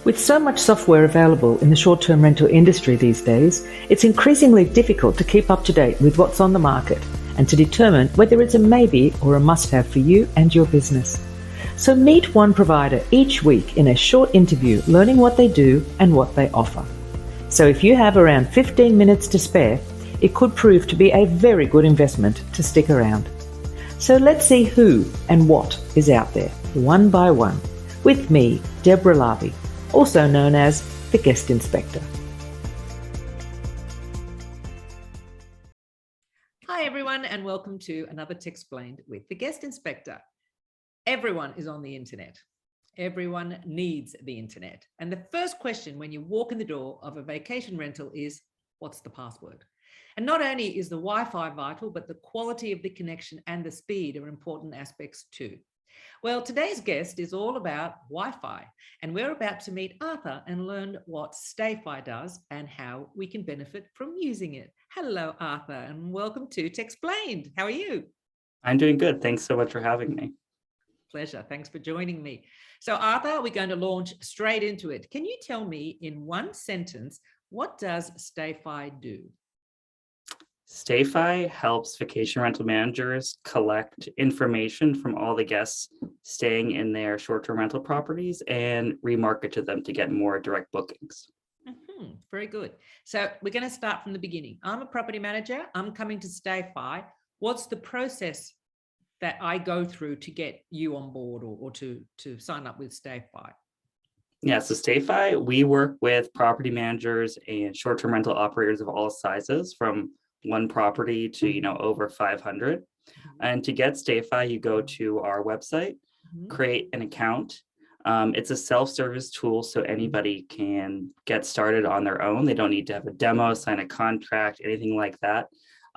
With so much software available in the short-term rental industry these days, it's increasingly difficult to keep up to date with what's on the market and to determine whether it's a maybe or a must-have for you and your business. So meet one provider each week in a short interview, learning what they do and what they offer. So if you have around 15 minutes to spare, it could prove to be a very good investment to stick around. So let's see who and what is out there, one by one, with me, Deborah Larby, also known as the Guest Inspector. Hi everyone, and welcome to another Techsplained with the Guest Inspector. Everyone is on the internet. Everyone needs the internet. And the first question when you walk in the door of a vacation rental is, what's the password? And not only is the Wi-Fi vital, but the quality of the connection and the speed are important aspects too. Well, today's guest is all about Wi-Fi, and we're about to meet Arthur and learn what Stayfi does and how we can benefit from using it. Hello, Arthur, and welcome to Techsplained. How are you? I'm doing good. Thanks so much for having me. Pleasure. Thanks for joining me. So, Arthur, we're going to launch straight into it. Can you tell me in one sentence, what does Stayfi do? Stayfi helps vacation rental managers collect information from all the guests staying in their short-term rental properties and remarket to them to get more direct bookings. Very good. So we're going to start from the beginning. I'm a property manager. I'm coming to Stayfi. What's the process that I go through to get you on board or to sign up with Stayfi? Yeah, so Stayfi, we work with property managers and short-term rental operators of all sizes, from one property to over 500. And to get Stayfi, you go to our website, create an account. It's a self-service tool, so anybody can get started on their own. They don't need to have a demo, sign a contract, anything like that.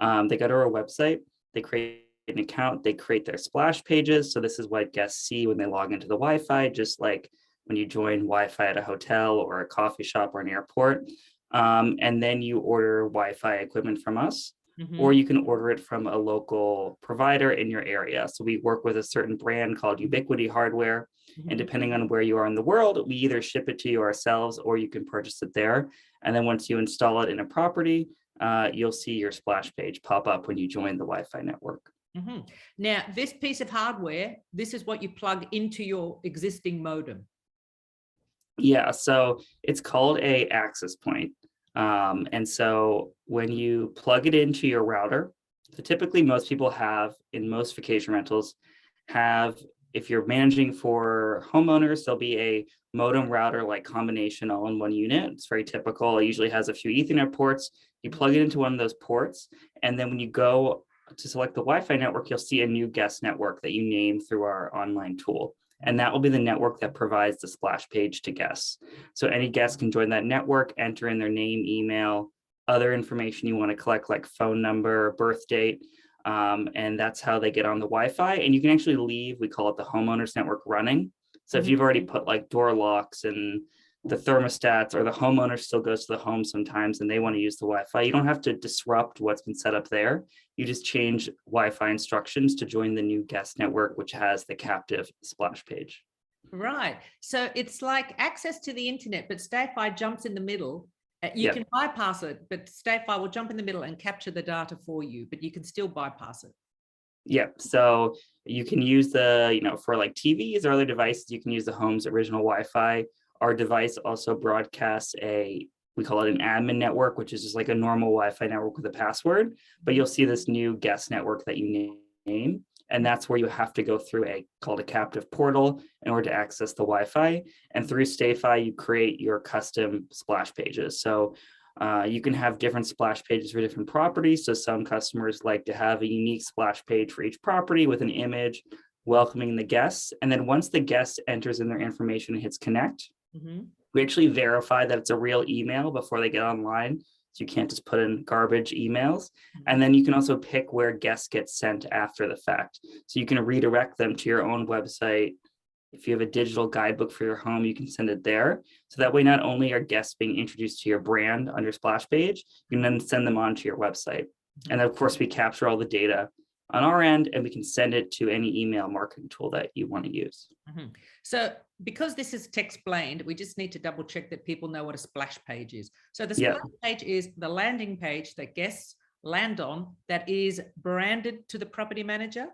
They go to our website, they create an account, they create their splash pages. So this is what guests see when they log into the Wi-Fi, just like when you join Wi-Fi at a hotel or a coffee shop or an airport. And then you order Wi-Fi equipment from us, or you can order it from a local provider in your area. So we work with a certain brand called Ubiquity Hardware. And depending on where you are in the world, we either ship it to you ourselves or you can purchase it there. And then once you install it in a property, you'll see your splash page pop up when you join the Wi-Fi network. Now, this piece of hardware, this is what you plug into your existing modem. Yeah, so it's called a access point. And so when you plug it into your router, so typically most people have, in most vacation rentals, if you're managing for homeowners, there'll be a modem router like combination all in one unit. It's very typical. It usually has a few Ethernet ports. You plug it into one of those ports, and then when you go to select the Wi-Fi network, you'll see a new guest network that you name through our online tool. And that will be the network that provides the splash page to guests. So any guest can join that network, enter in their name, email, other information you want to collect, like phone number, birth date, and that's how they get on the Wi-Fi. And you can actually leave, we call it the homeowners network, running. So if you've already put like door locks and the thermostats, or the homeowner still goes to the home sometimes and they want to use the Wi-Fi, you don't have to disrupt what's been set up there. You just change Wi-Fi instructions to join the new guest network, which has the captive splash page. Right. So it's like access to the internet, but Stayfi jumps in the middle. You can bypass it, but Stayfi will jump in the middle and capture the data for you, but you can still bypass it. Yeah, so you can use the, for like TVs or other devices, you can use the home's original Wi-Fi. Our device also broadcasts we call it an admin network, which is just like a normal Wi-Fi network with a password, but you'll see this new guest network that you name. And that's where you have to go through called a captive portal in order to access the Wi-Fi. And through Stayfi, you create your custom splash pages. So you can have different splash pages for different properties. So some customers like to have a unique splash page for each property with an image welcoming the guests. And then once the guest enters in their information and hits connect, we actually verify that it's a real email before they get online. So you can't just put in garbage emails. And then you can also pick where guests get sent after the fact. So you can redirect them to your own website. If you have a digital guidebook for your home, you can send it there. So that way, not only are guests being introduced to your brand on your splash page, you can then send them onto your website. And of course, we capture all the data on our end, and we can send it to any email marketing tool that you want to use. So because this is Techsplained, we just need to double check that people know what a splash page is. So the Yeah. splash page is the landing page that guests land on that is branded to the property manager,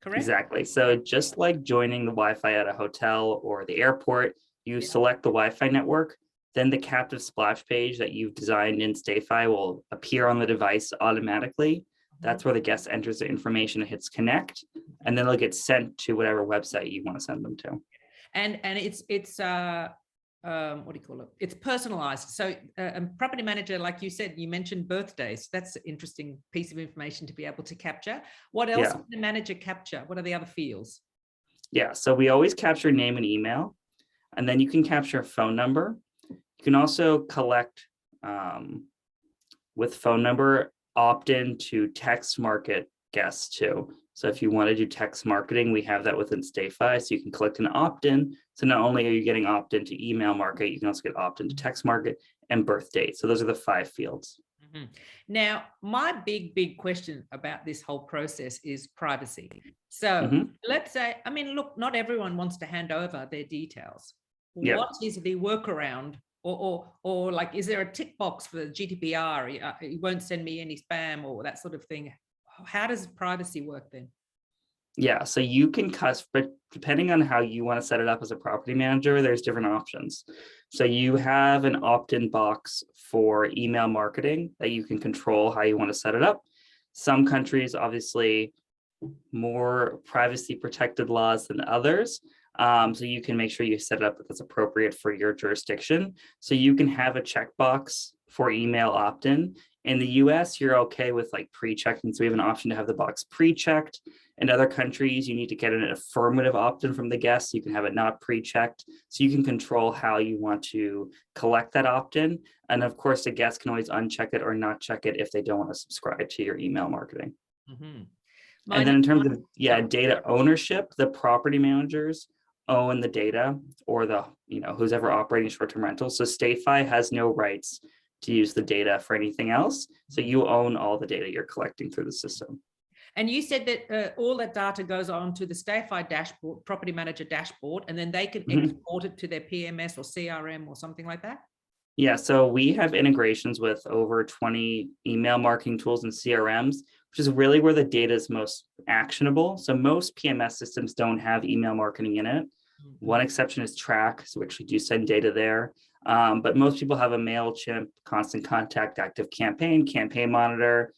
correct? Exactly. So just like joining the Wi-Fi at a hotel or the airport, you select the Wi-Fi network, then the captive splash page that you've designed in Stayfi will appear on the device automatically. That's where the guest enters the information and hits connect, and then they'll get sent to whatever website you want to send them to. And it's what do you call it? It's personalized. So property manager, like you said, you mentioned birthdays. That's an interesting piece of information to be able to capture. What else can the manager capture? What are the other fields? Yeah, so we always capture name and email, and then you can capture a phone number. You can also collect with phone number, opt in to text market guests too. So if you want to do text marketing, we have that within Stayfi. So you can collect an opt-in. So not only are you getting opt-in to email market, you can also get opt-in to text market and birth date. So those are the 5 fields. Mm-hmm. Now, my big question about this whole process is privacy. So let's say, I mean, look, not everyone wants to hand over their details. What is the workaround? Or like, is there a tick box for GDPR? You won't send me any spam or that sort of thing. How does privacy work then? Yeah, so you can but depending on how you want to set it up as a property manager, there's different options. So you have an opt-in box for email marketing that you can control how you want to set it up. Some countries, obviously, more privacy protected laws than others. So you can make sure you set it up that's appropriate for your jurisdiction. So you can have a checkbox for email opt-in. In the US, you're okay with like pre-checking. So we have an option to have the box pre-checked. In other countries, you need to get an affirmative opt-in from the guest. You can have it not pre-checked. So you can control how you want to collect that opt-in. And of course, the guest can always uncheck it or not check it if they don't want to subscribe to your email marketing. And then in terms of data ownership, the property managers own the data, or the who's ever operating short-term rentals. So Stayfi has no rights to use the data for anything else. So you own all the data you're collecting through the system. And you said that all that data goes on to the Stayfi dashboard, property manager dashboard, and then they can export it to their PMS or CRM or something like that? Yeah, so we have integrations with over 20 email marketing tools and CRMs, which is really where the data is most actionable. So most PMS systems don't have email marketing in it. One exception is Track, so we actually do send data there. But most people have a MailChimp, Constant Contact, Active Campaign, Campaign Monitor,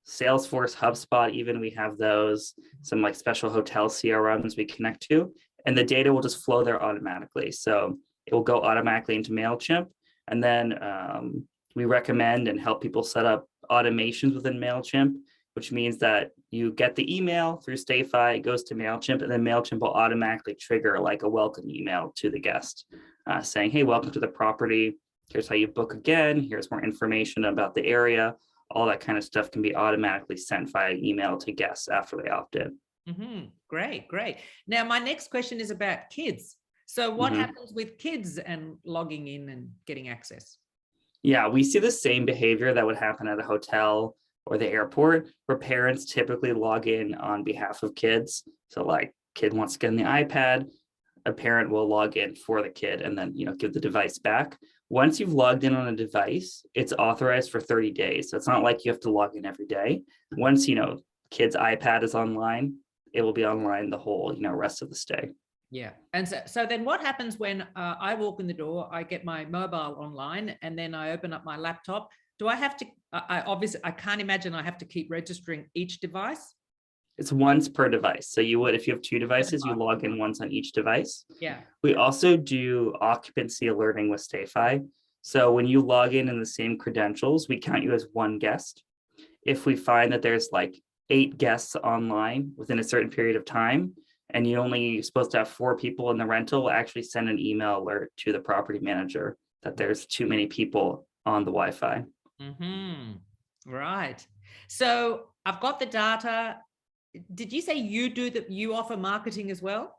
Salesforce, HubSpot, even we have those, some like special hotel CRMs we connect to, and the data will just flow there automatically. So it will go automatically into MailChimp. And then we recommend and help people set up automations within MailChimp, which means that you get the email through Stayfi, it goes to MailChimp, and then MailChimp will automatically trigger like a welcome email to the guest saying, hey, welcome to the property. Here's how you book again. Here's more information about the area. All that kind of stuff can be automatically sent via email to guests after they opt in. Great, great. Now, my next question is about kids. So what happens with kids and logging in and getting access? Yeah, we see the same behavior that would happen at a hotel or the airport, where parents typically log in on behalf of kids. So like kid wants to get on the iPad, a parent will log in for the kid and then give the device back. Once you've logged in on a device, it's authorized for 30 days. So it's not like you have to log in every day. Once kid's iPad is online, it will be online the whole rest of the stay. Yeah. And so then what happens when I walk in the door, I get my mobile online, and then I open up my laptop? Do I have to, I can't imagine I have to keep registering each device. It's once per device. So you would, if you have 2 devices, you log in once on each device. Yeah. We also do occupancy alerting with Stayfi. So when you log in the same credentials, we count you as 1 guest. If we find that there's like 8 guests online within a certain period of time, and you're only supposed to have 4 people in the rental, we'll actually send an email alert to the property manager that there's too many people on the Wi-Fi. Right. So I've got the data. Did you say you offer marketing as well?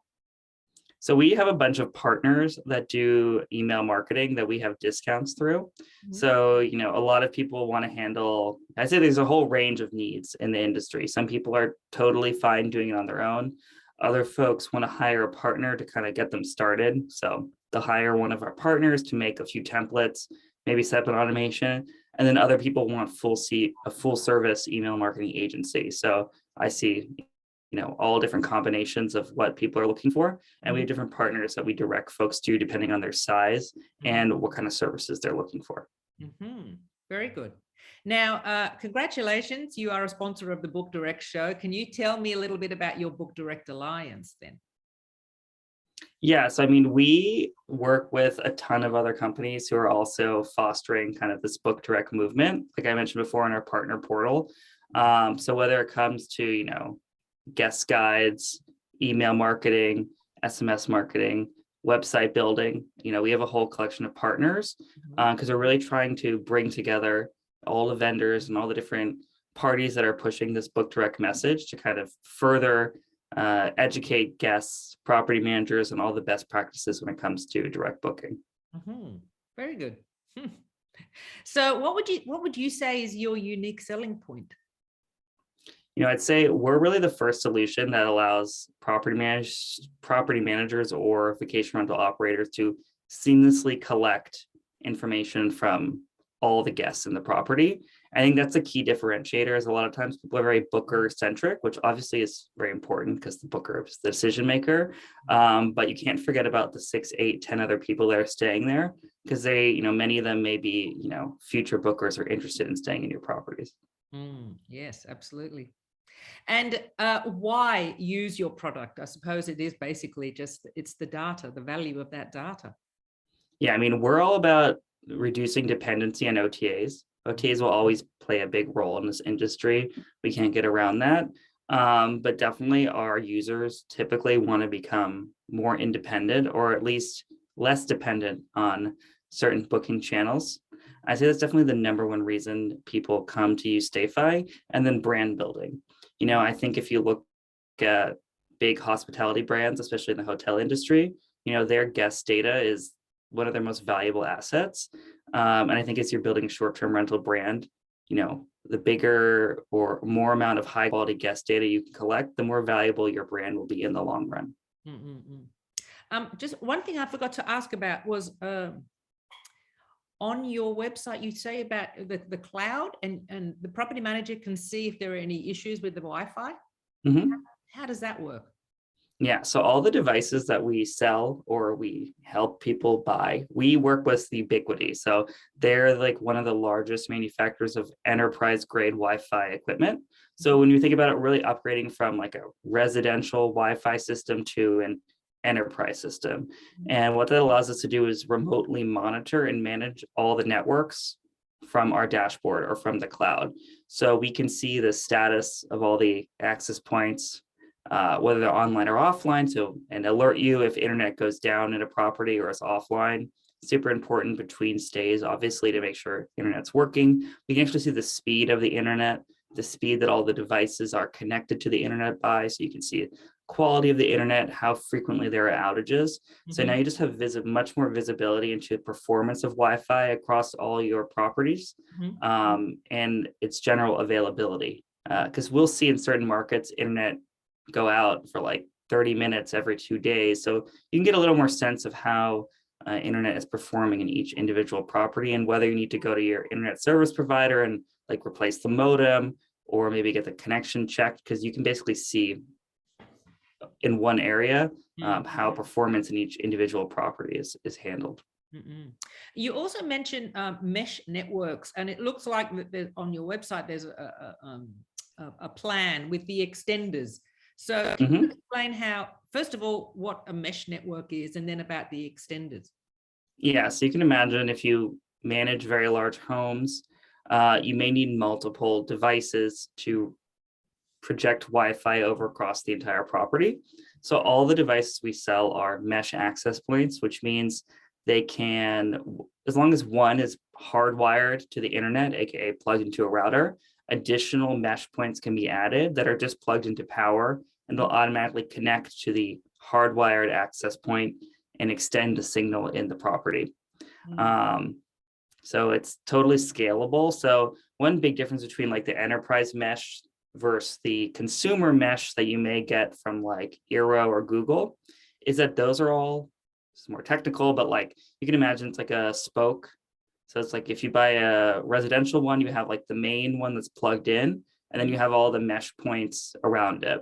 So we have a bunch of partners that do email marketing that we have discounts through. So, a lot of people want to handle, I say there's a whole range of needs in the industry. Some people are totally fine doing it on their own. Other folks want to hire a partner to kind of get them started. So they'll hire one of our partners to make a few templates, maybe set up an automation. And then other people want a full service email marketing agency. So I see, all different combinations of what people are looking for. And we have different partners that we direct folks to depending on their size and what kind of services they're looking for. Very good. Now, congratulations. You are a sponsor of the Book Direct show. Can you tell me a little bit about your Book Direct Alliance then? Yes, I mean, we work with a ton of other companies who are also fostering kind of this Book Direct movement, like I mentioned before in our partner portal. So whether it comes to, guest guides, email marketing, SMS marketing, website building, we have a whole collection of partners because we're really trying to bring together all the vendors and all the different parties that are pushing this Book Direct message to kind of further educate guests, property managers, and all the best practices when it comes to direct booking. Very good. So what would you say is your unique selling point? I'd say we're really the first solution that allows property managers or vacation rental operators to seamlessly collect information from all the guests in the property. I think that's a key differentiator, is a lot of times people are very booker centric, which obviously is very important because the booker is the decision maker. But you can't forget about the 6, 8, 10 other people that are staying there, because they, many of them may be, future bookers are interested in staying in your properties. Yes, absolutely. And why use your product? I suppose it is basically it's the data, the value of that data. Yeah, I mean, we're all about reducing dependency on OTAs. OTAs will always play a big role in this industry. We can't get around that. But definitely our users typically want to become more independent, or at least less dependent on certain booking channels. I say that's definitely the number one reason people come to use Stayfi. And then brand building. I think if you look at big hospitality brands, especially in the hotel industry, their guest data is one of their most valuable assets. And I think as you're building a short-term rental brand, the bigger or more amount of high quality guest data you can collect, the more valuable your brand will be in the long run. Just one thing I forgot to ask about was on your website, you say about the cloud and the property manager can see if there are any issues with the Wi-Fi. How does that work? Yeah, so all the devices that we sell or we help people buy, we work with Ubiquiti. So they're like one of the largest manufacturers of enterprise grade Wi-Fi equipment. So when you think about it, really upgrading from like a residential Wi-Fi system to an enterprise system. And what that allows us to do is remotely monitor and manage all the networks from our dashboard or from the cloud. So we can see the status of all the access points, whether they're online or offline, and alert you if internet goes down in a property or is offline. Super important between stays, obviously, to make sure internet's working. We can actually see the speed of the internet, the speed that all the devices are connected to the internet by, so you can see quality of the internet, how frequently there are outages. So now you just have much more visibility into the performance of Wi-Fi across all your properties, and its general availability. Because we'll see in certain markets, internet go out for like 30 minutes every 2 days. So you can get a little more sense of how internet is performing in each individual property, and whether you need to go to your internet service provider and like replace the modem or maybe get the connection checked, because you can basically see in one area how performance in each individual property is handled. You also mentioned mesh networks, and it looks like on your website there's a plan with the extenders. So can you explain how, first of all, what a mesh network is, and then about the extenders? Yeah, so you can imagine if you manage very large homes, you may need multiple devices to project Wi-Fi over across the entire property. So all the devices we sell are mesh access points, which means they can, as long as one is hardwired to the internet, aka plugged into a router, additional mesh points can be added that are just plugged into power, and they'll automatically connect to the hardwired access point and extend the signal in the property. So it's totally scalable. So one big difference between like the enterprise mesh versus the consumer mesh that you may get from like Eero or Google is that those are all, it's more technical, but like you can imagine it's like a spoke. So it's like if you buy a residential one, you have like the main one that's plugged in, and then you have all the mesh points around it.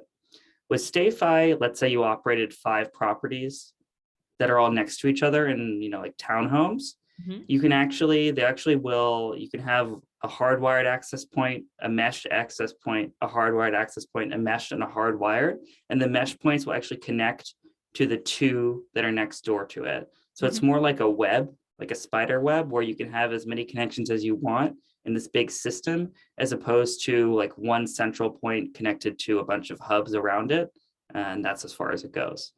With Stayfi, let's say you operated 5 properties that are all next to each other in, like townhomes. You can actually, you can have a hardwired access point, a meshed access point, a hardwired access point, a meshed and a hardwired, and the mesh points will actually connect to the 2 that are next door to it. So it's more like a web, like a spider web, where you can have as many connections as you want in this big system, as opposed to like one central point connected to a bunch of hubs around it. And that's as far as it goes.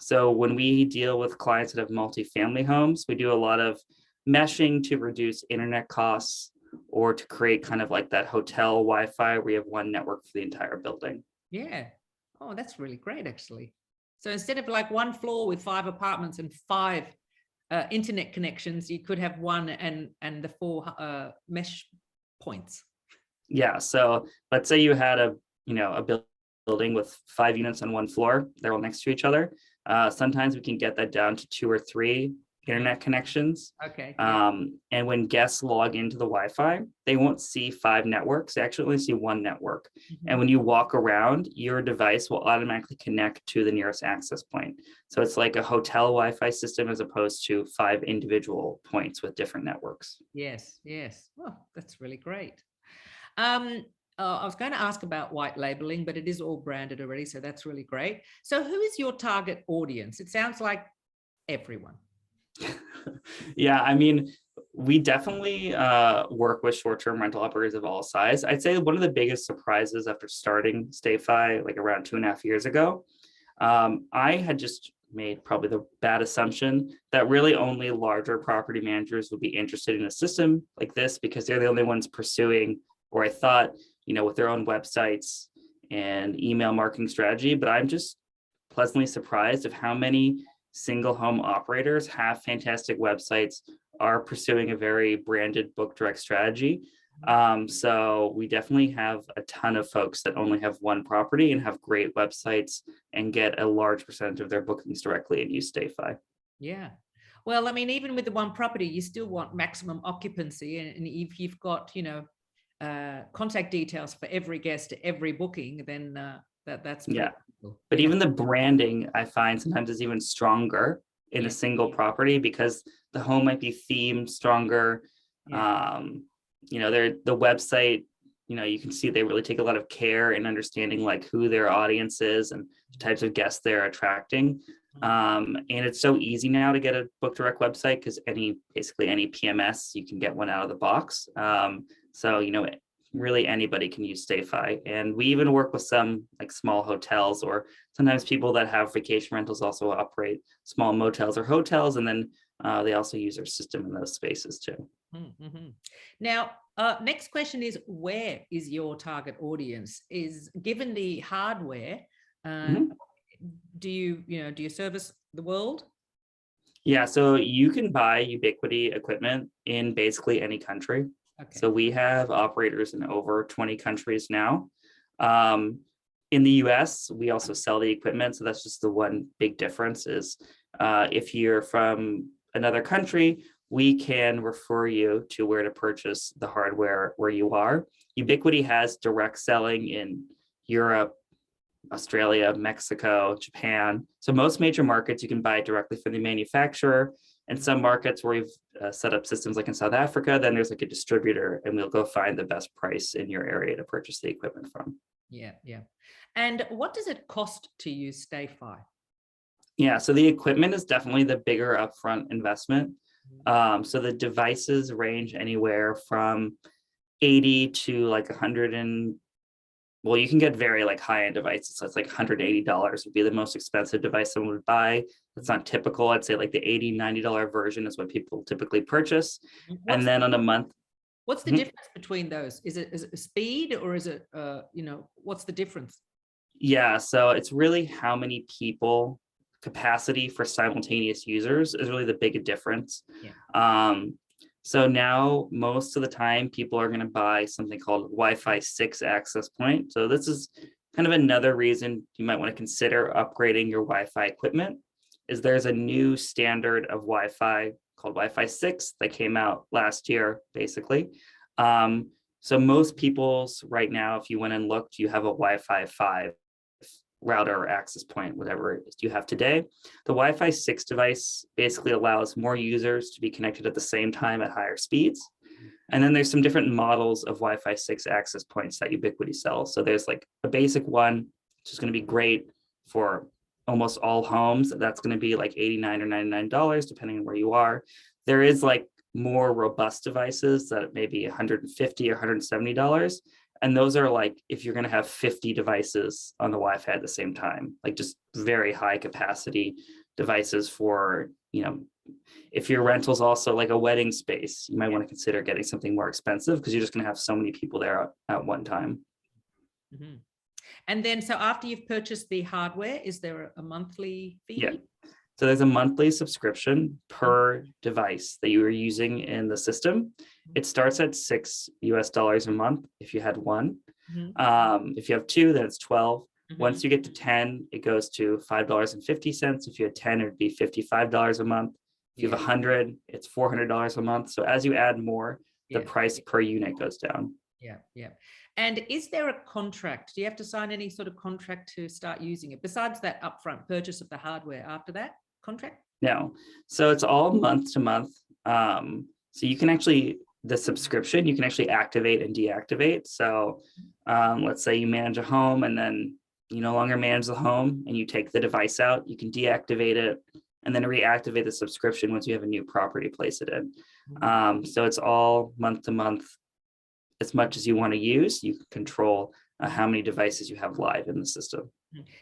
So when we deal with clients that have multifamily homes, we do a lot of meshing to reduce internet costs or to create kind of like that hotel Wi-Fi where you have one network for the entire building. Yeah. Oh, that's really great, actually. So instead of like one floor with 5 apartments and 5 internet connections, you could have one and the 4 mesh points. Yeah. So let's say you had a building with 5 units on one floor. They're all next to each other. Sometimes we can get that down to 2 or 3 internet connections. Okay. And when guests log into the Wi-Fi, they won't see 5 networks. They actually only see 1 network. And when you walk around, your device will automatically connect to the nearest access point. So it's like a hotel Wi-Fi system as opposed to 5 individual points with different networks. Yes. Oh, that's really great. I was going to ask about white labeling, but it is all branded already, so that's really great. So who is your target audience? It sounds like everyone. Yeah, I mean, we definitely work with short-term rental operators of all size. I'd say one of the biggest surprises after starting Stayfi like around 2.5 years ago, I had just made probably the bad assumption that really only larger property managers would be interested in a system like this because they're the only ones pursuing, or I thought, with their own websites and email marketing strategy. But I'm just pleasantly surprised of how many single home operators have fantastic websites, are pursuing a very branded book direct strategy. So we definitely have a ton of folks that only have one property and have great websites and get a large percentage of their bookings directly and use Stayfi. Yeah. Well, I mean, even with the one property, you still want maximum occupancy. And if you've got, contact details for every guest, every booking, then that's cool. But even the branding, I find sometimes is even stronger in a single property because the home might be themed stronger. The website, you can see they really take a lot of care in understanding like who their audience is and the types of guests they're attracting. And it's so easy now to get a book direct website because basically any PMS, you can get one out of the box. So, really anybody can use Stayfi. And we even work with some like small hotels, or sometimes people that have vacation rentals also operate small motels or hotels. And then they also use our system in those spaces too. Now, next question is, where is your target audience? Is given the hardware, do you service the world? Yeah, so you can buy Ubiquity equipment in basically any country. Okay. So we have operators in over 20 countries now. In the US, we also sell the equipment. So that's just the one big difference is if you're from another country, we can refer you to where to purchase the hardware where you are. Ubiquity has direct selling in Europe, Australia, Mexico, Japan. So most major markets, you can buy directly from the manufacturer. And some markets where we've set up systems like in South Africa, then there's like a distributor and we'll go find the best price in your area to purchase the equipment from. Yeah. And what does it cost to use Stayfi? Yeah, so the equipment is definitely the bigger upfront investment. So the devices range anywhere from 80 to like 100 and well, you can get very like high-end devices. So it's like $180 would be the most expensive device someone would buy. That's not typical. I'd say like the $80, $90 version is what people typically purchase. And then on a month. What's the difference between those? Is it speed or is it, what's the difference? Yeah, so it's really how many people, capacity for simultaneous users is really the big difference. So now most of the time people are going to buy something called Wi-Fi 6 access point. So this is kind of another reason you might want to consider upgrading your Wi-Fi equipment. Is there's a new standard of Wi-Fi called Wi-Fi 6 that came out last year, basically. So most people's right now, if you went and looked, you have a Wi-Fi 5 router or access point, whatever it is you have today. The Wi-Fi 6 device basically allows more users to be connected at the same time at higher speeds. And then there's some different models of Wi-Fi 6 access points that Ubiquiti sells. So there's like a basic one, which is going to be great for almost all homes. That's going to be like $89 or $99, depending on where you are. There is like more robust devices that may be $150 or $170. And those are like, if you're going to have 50 devices on the Wi-Fi at the same time, like just very high capacity devices for, if your rental's also like a wedding space, you might want to consider getting something more expensive because you're just going to have so many people there at one time. Mm-hmm. And then, so after you've purchased the hardware, is there a monthly fee? Yeah. So there's a monthly subscription per device that you are using in the system. It starts at $6 a month if you had one. Mm-hmm. If you have two, then it's 12. Mm-hmm. Once you get to 10, it goes to $5.50. If you had 10, it would be $55 a month. If you have 100, it's $400 a month. So as you add more, the price per unit goes down. Yeah, yeah. And is there a contract? Do you have to sign any sort of contract to start using it besides that upfront purchase of the hardware? After that contract? No. So it's all month to month. So you can actually, the subscription, you can actually activate and deactivate. So let's say you manage a home and then you no longer manage the home and you take the device out, you can deactivate it and then reactivate the subscription once you have a new property, place it in. So it's all month to month. As much as you want to use, you can control how many devices you have live in the system.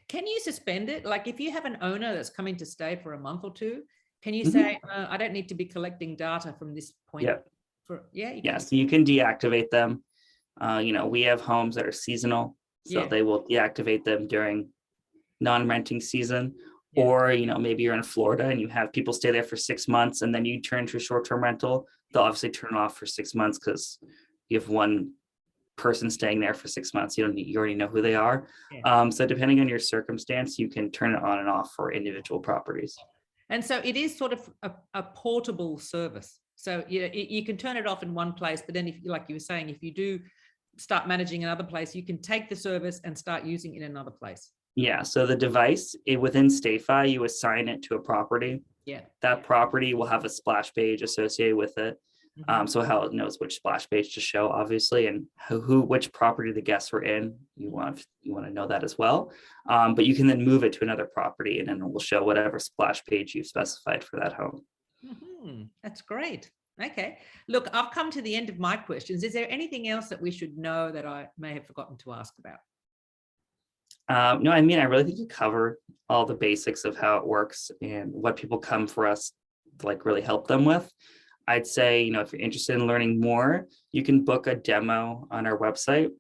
Can you suspend it? Like if you have an owner that's coming to stay for a month or two, can you say, I don't need to be collecting data from this point? Yeah. So you can deactivate them. We have homes that are seasonal, so they will deactivate them during non-renting season. Or, maybe you're in Florida and you have people stay there for 6 months and then you turn to a short-term rental. They'll obviously turn off for 6 months because you have one person staying there for 6 months. You already know who they are. So depending on your circumstance, you can turn it on and off for individual properties. And so it is sort of a portable service. So you can turn it off in one place, but then if, like you were saying, if you do start managing another place, you can take the service and start using it in another place. Yeah. So the device within Stayfi, you assign it to a property. Yeah. That property will have a splash page associated with it. So how it knows which splash page to show, obviously, and which property the guests were in. You want to know that as well. But you can then move it to another property, and then it will show whatever splash page you've specified for that home. That's great. Okay. Look, I've come to the end of my questions. Is there anything else that we should know that I may have forgotten to ask about? No, I mean, I really think you covered all the basics of how it works and what people come for us to like really help them with. I'd say, if you're interested in learning more, you can book a demo on our website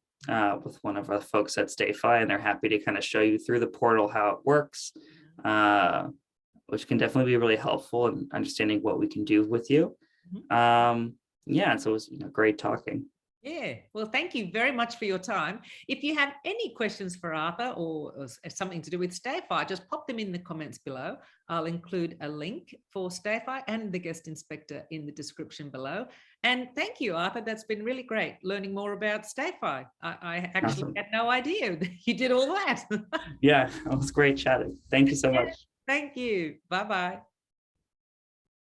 with one of our folks at Stayfi, and they're happy to kind of show you through the portal how it works, which can definitely be really helpful in understanding what we can do with you. So it was great talking. Yeah, well, thank you very much for your time. If you have any questions for Arthur or something to do with Stayfi, just pop them in the comments below. I'll include a link for Stayfi and the guest inspector in the description below. And thank you, Arthur. That's been really great learning more about Stayfi. I actually had no idea that you did all that. Yeah, it was great chatting. Thank you so much. Thank you. Bye-bye.